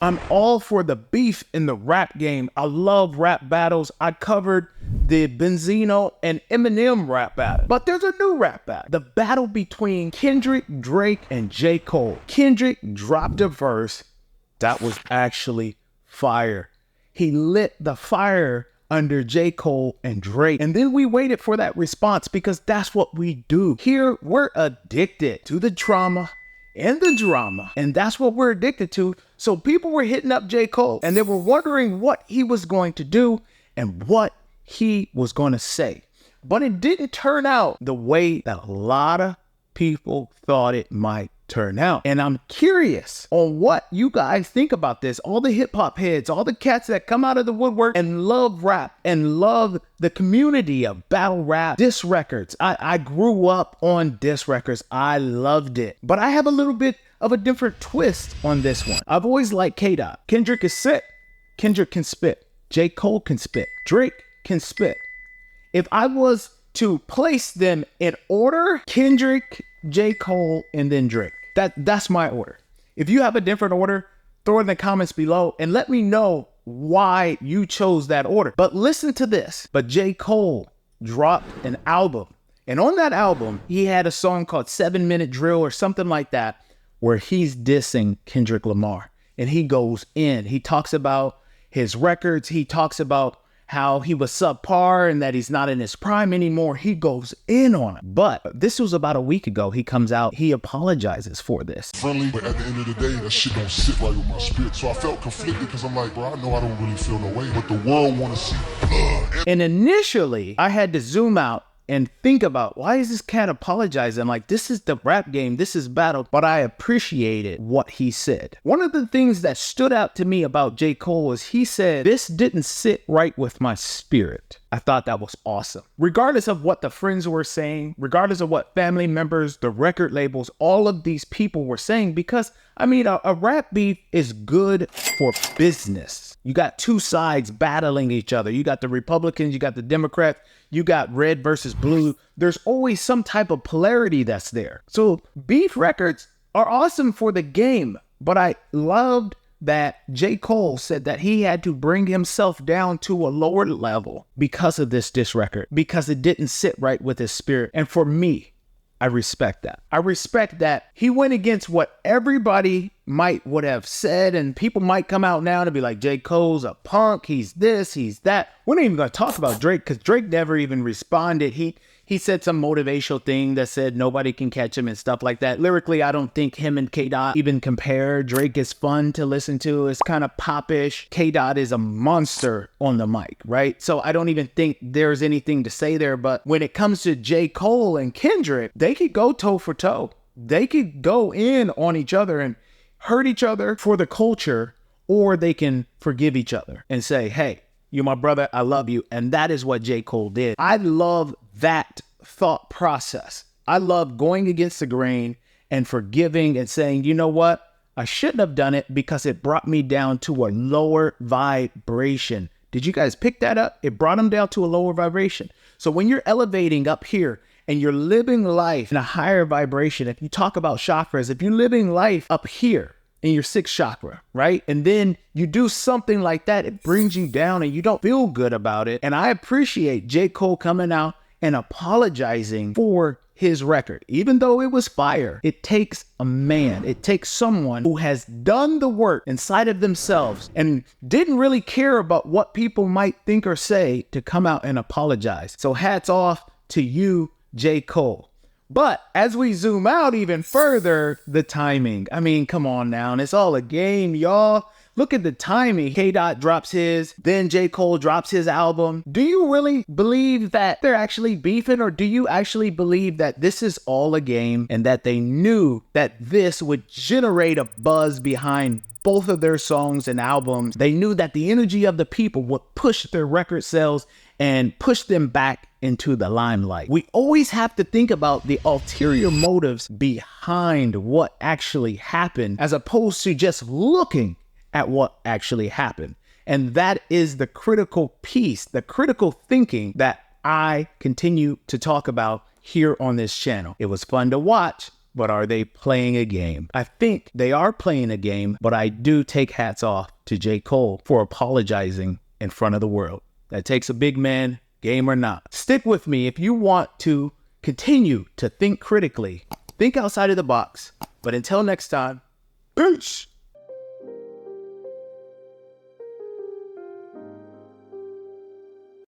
I'm all for the beef in the rap game. I love rap battles. I covered the Benzino and Eminem rap battle. But there's a new rap battle. The battle between Kendrick, Drake, and J. Cole. Kendrick dropped a verse that was actually fire. He lit the fire under J. Cole and Drake. And then we waited for that response because that's what we do. Here, we're addicted to the trauma and the drama. And that's what we're addicted to. So people were hitting up J. Cole and they were wondering what he was going to do and what he was going to say. But it didn't turn out the way that a lot of people thought it might turn out. And I'm curious on what you guys think about this. All the hip hop heads, all the cats that come out of the woodwork and love rap and love the community of battle rap, diss records. I grew up on diss records. I loved it. But I have a little bit of a different twist on this one. I've always liked K-Dot. Kendrick is sick. Kendrick can spit. J. Cole can spit. Drake can spit. If I was to place them in order, Kendrick, J. Cole, and then Drake. That's my order. If you have a different order, throw it in the comments below and let me know why you chose that order. But listen to this. But J. Cole dropped an album. And on that album, he had a song called 7 Minute Drill or something like that, where he's dissing Kendrick Lamar. And he goes in. He talks about his records. He talks about how he was subpar and that he's not in his prime anymore. He goes in on it. But this was about a week ago. He comes out, he apologizes for this. Friendly, but at the end of the day, that shit don't sit right with my spirit. So I felt conflicted because I'm like, bro, I know I don't really feel no way, but the world want to see blood. And initially, I had to zoom out and think about, why is this cat apologizing? Like, this is the rap game, this is battle, but I appreciated what he said. One of the things that stood out to me about J. Cole was he said, this didn't sit right with my spirit. I thought that was awesome. Regardless of what the friends were saying, regardless of what family members, the record labels, all of these people were saying, because I mean, a rap beef is good for business. You got two sides battling each other. You got the Republicans, you got the Democrats, you got red versus blue. There's always some type of polarity that's there. So beef records are awesome for the game, but I loved that J. Cole said that he had to bring himself down to a lower level because of this diss record, because it didn't sit right with his spirit. And for me, I respect that. I respect that he went against what everybody would have said, and people might come out now to be like, J. Cole's a punk, he's this, he's that. We're not even gonna talk about Drake because Drake never even responded. He said some motivational thing that said nobody can catch him and stuff like that. Lyrically, I don't think him and K-Dot even compare. Drake is fun to listen to. It's kind of popish. K-Dot is a monster on the mic, right? So I don't even think there's anything to say there. But when it comes to J. Cole and Kendrick, they could go toe for toe. They could go in on each other and hurt each other for the culture, or they can forgive each other and say, hey, you're my brother, I love you. And that is what J. Cole did. I love that thought process. I love going against the grain and forgiving and saying, you know what? I shouldn't have done it because it brought me down to a lower vibration. Did you guys pick that up? It brought them down to a lower vibration. So when you're elevating up here and you're living life in a higher vibration, if you talk about chakras, if you're living life up here, in your sixth chakra, right? And then you do something like that, it brings you down and you don't feel good about it. And I appreciate J. Cole coming out and apologizing for his record. Even though it was fire, it takes a man, it takes someone who has done the work inside of themselves and didn't really care about what people might think or say to come out and apologize. So hats off to you, J. Cole. But as we zoom out even further, the timing. I mean, come on now. And it's all a game, y'all. Look at the timing. K-Dot drops his, then J. Cole drops his album. Do you really believe that they're actually beefing, or do you actually believe that this is all a game and that they knew that this would generate a buzz behind both of their songs and albums? They knew that the energy of the people would push their record sales and push them back into the limelight. We always have to think about the ulterior motives behind what actually happened, as opposed to just looking at what actually happened. And that is the critical piece, the critical thinking that I continue to talk about here on this channel. It was fun to watch. but are they playing a game? I think they are playing a game, but I do take hats off to J. Cole for apologizing in front of the world. That takes a big man, game or not. Stick with me if you want to continue to think critically. Think outside of the box. But until next time, peace.